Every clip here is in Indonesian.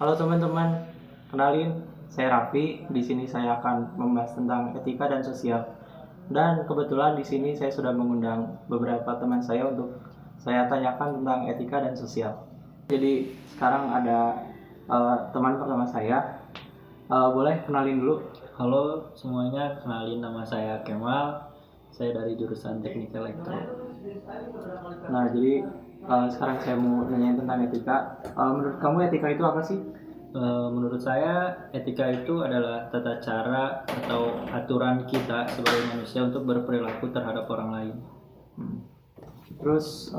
Halo teman-teman, kenalin saya Raffi. Di sini saya akan membahas tentang etika dan sosial. Dan kebetulan di sini saya sudah mengundang beberapa teman saya untuk saya tanyakan tentang etika dan sosial. Jadi sekarang ada teman pertama saya. Boleh kenalin dulu. Halo semuanya, kenalin nama saya Kemal. Saya dari jurusan Teknik Elektro. Nah, jadi sekarang saya mau nanyain tentang etika. Menurut kamu etika itu apa sih? Menurut saya, etika itu adalah tata cara atau aturan kita sebagai manusia untuk berperilaku terhadap orang lain. Terus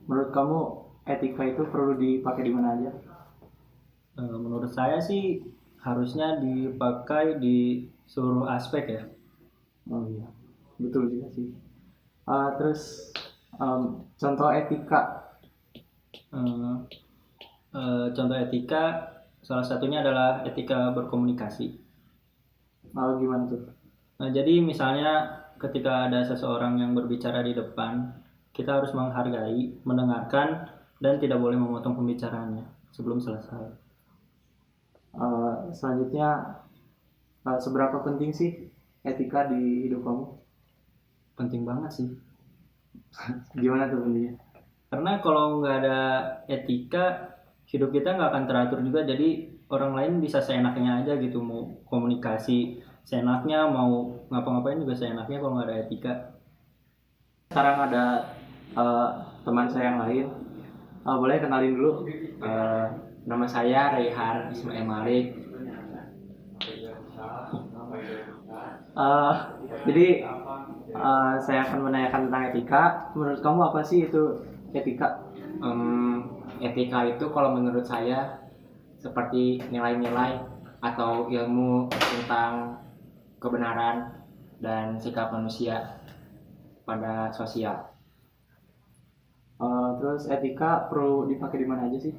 menurut kamu etika itu perlu dipakai di mana aja? Menurut saya sih harusnya dipakai di seluruh aspek ya. Oh iya, betul juga sih. Terus contoh etika. Eh, Contoh etika salah satunya adalah etika berkomunikasi. Gimana tuh? Jadi misalnya ketika ada seseorang yang berbicara di depan, kita harus menghargai, mendengarkan, dan tidak boleh memotong pembicaraannya sebelum selesai. Selanjutnya, seberapa penting sih etika di hidup kamu? Penting banget sih. Gimana tuh pentingnya? Karena kalau nggak ada etika, hidup kita nggak akan teratur juga. Jadi orang lain bisa seenaknya aja gitu, mau komunikasi seenaknya, mau ngapa-ngapain juga seenaknya kalau nggak ada etika. Sekarang ada uh, teman saya yang lain. Boleh kenalin dulu. Nama saya Rehan Ismail Malik. Uh, jadi saya akan menanyakan tentang etika. Menurut kamu apa sih itu etika? Etika itu kalau menurut saya seperti nilai-nilai atau ilmu tentang kebenaran dan sikap manusia pada sosial. Terus etika perlu dipakai di mana aja sih?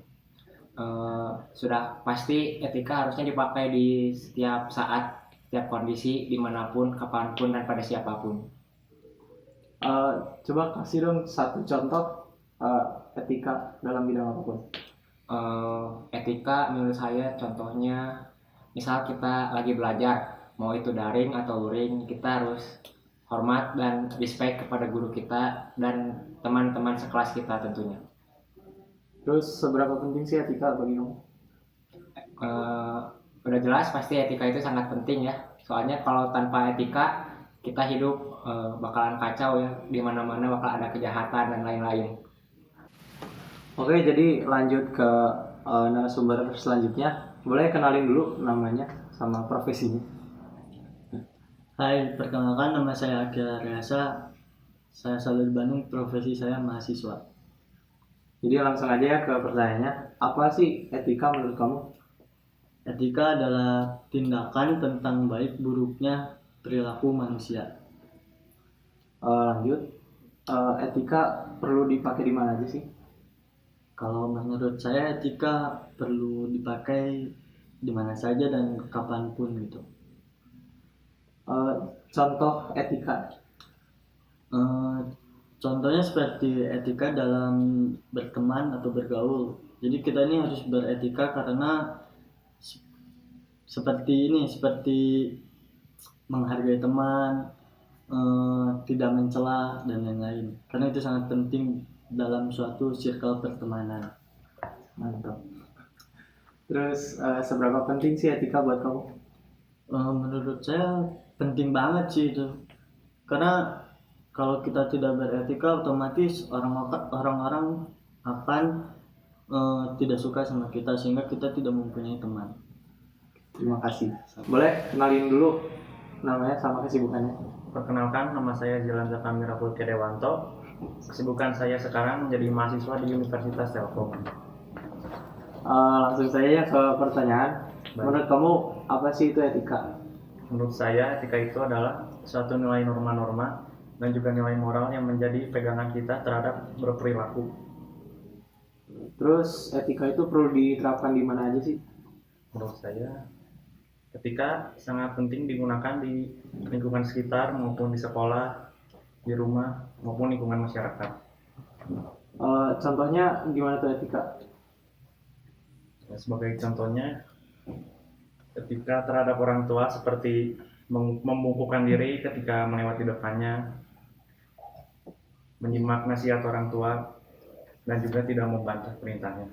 Sudah pasti etika harusnya dipakai di setiap saat, setiap kondisi, dimanapun, kapanpun, dan pada siapapun. Coba kasih dong satu contoh etika dalam bidang apapun. Etika menurut saya contohnya, misal kita lagi belajar, mau itu daring atau luring, kita harus hormat dan respect kepada guru kita dan teman-teman sekelas kita tentunya. Terus seberapa penting sih etika bagi kamu? Udah jelas pasti etika itu sangat penting ya, soalnya kalau tanpa etika kita hidup bakalan kacau ya, dimana-mana bakal ada kejahatan dan lain-lain. Oke, jadi lanjut ke narasumber selanjutnya. Boleh kenalin dulu namanya sama profesinya. Hai, perkenalkan nama saya Akila Reasa. Saya asal dari Bandung, profesi saya mahasiswa. Jadi langsung aja ya ke pertanyaannya. Apa sih etika menurut kamu? Etika adalah tindakan tentang baik buruknya perilaku manusia. Lanjut, etika perlu dipakai di mana aja sih? Kalau menurut saya etika perlu dipakai di mana saja dan kapanpun gitu. Contoh etika. Contohnya seperti etika dalam berteman atau bergaul. Jadi kita ini harus beretika karena seperti menghargai teman, tidak mencela dan lain-lain. Karena itu sangat penting dalam suatu circle pertemanan. Mantap. Terus seberapa penting sih etika buat kamu? Menurut saya penting banget sih itu. Karena kalau kita tidak beretika, otomatis orang-orang akan tidak suka sama kita, sehingga kita tidak mempunyai teman. Terima kasih. Boleh kenalin dulu namanya sama kesibukannya. Perkenalkan, nama saya Zilan Zakamira Pulke Dewanto. Kesibukan saya sekarang menjadi mahasiswa di Universitas Telkom. Langsung saja ke pertanyaan. Menurut kamu apa sih itu etika? Menurut saya, etika itu adalah suatu nilai norma-norma dan juga nilai moral yang menjadi pegangan kita terhadap berperilaku. Terus etika itu perlu diterapkan di mana aja sih? Menurut saya, etika sangat penting digunakan di lingkungan sekitar maupun di sekolah, di rumah, maupun lingkungan masyarakat. Contohnya gimana tuh etika? Ya, sebagai contohnya, etika terhadap orang tua seperti membungkukkan diri ketika melewati depannya, menyimak nasihat orang tua, dan juga tidak membantah perintahnya.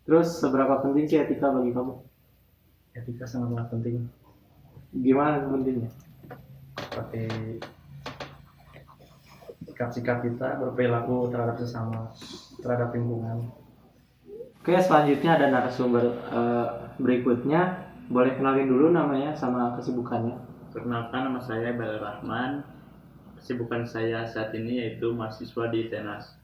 Terus seberapa penting sih etika bagi kamu? Etika sangatlah penting, Gimana pentingnya? seperti sikap-sikap kita berperilaku terhadap sesama, terhadap lingkungan. Oke, selanjutnya ada narasumber berikutnya. Boleh kenalin dulu namanya sama kesibukannya. Perkenalkan, nama saya Balil Rahman. Kesibukan saya saat ini yaitu mahasiswa di Tenas.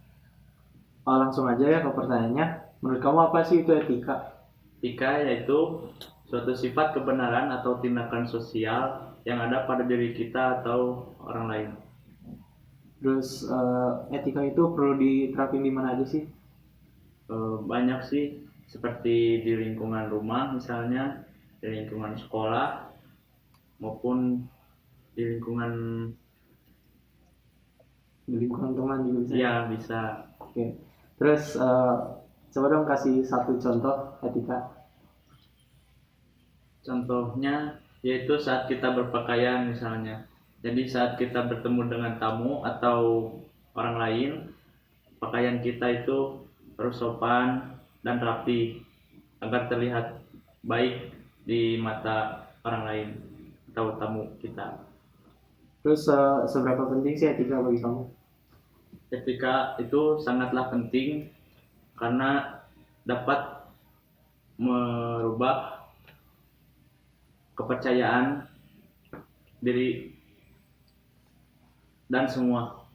Langsung aja ya ke pertanyaannya. Menurut kamu apa sih itu etika? Etika yaitu suatu sifat kebenaran atau tindakan sosial yang ada pada diri kita atau orang lain. Terus etika itu perlu diterapin di mana aja sih? Banyak sih, seperti di lingkungan rumah misalnya, di lingkungan sekolah, maupun di lingkungan Teman juga bisa. ya bisa. Oke. Terus coba dong kasih satu contoh etika. Contohnya yaitu saat kita berpakaian misalnya. Jadi saat kita bertemu dengan tamu atau orang lain, pakaian kita itu harus sopan dan rapi agar terlihat baik di mata orang lain atau tamu kita. Terus seberapa penting sih etika bagi kamu? Etika itu sangatlah penting karena dapat merubah kepercayaan diri dan semua.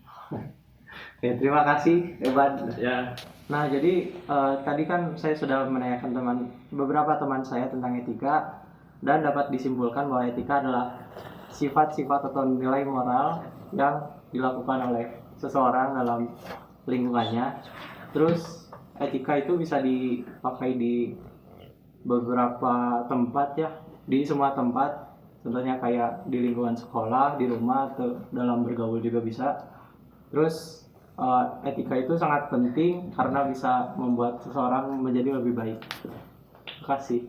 Oke, terima kasih Evan. Ya, Nah, jadi tadi kan saya sudah menanyakan beberapa teman saya tentang etika dan dapat disimpulkan bahwa etika adalah sifat-sifat atau nilai moral yang dilakukan oleh seseorang dalam lingkungannya. Terus etika itu bisa dipakai di beberapa tempat ya, di semua tempat. Contohnya kayak di lingkungan sekolah, di rumah, atau dalam bergaul juga bisa. Terus etika itu sangat penting karena bisa membuat seseorang menjadi lebih baik. Terima kasih.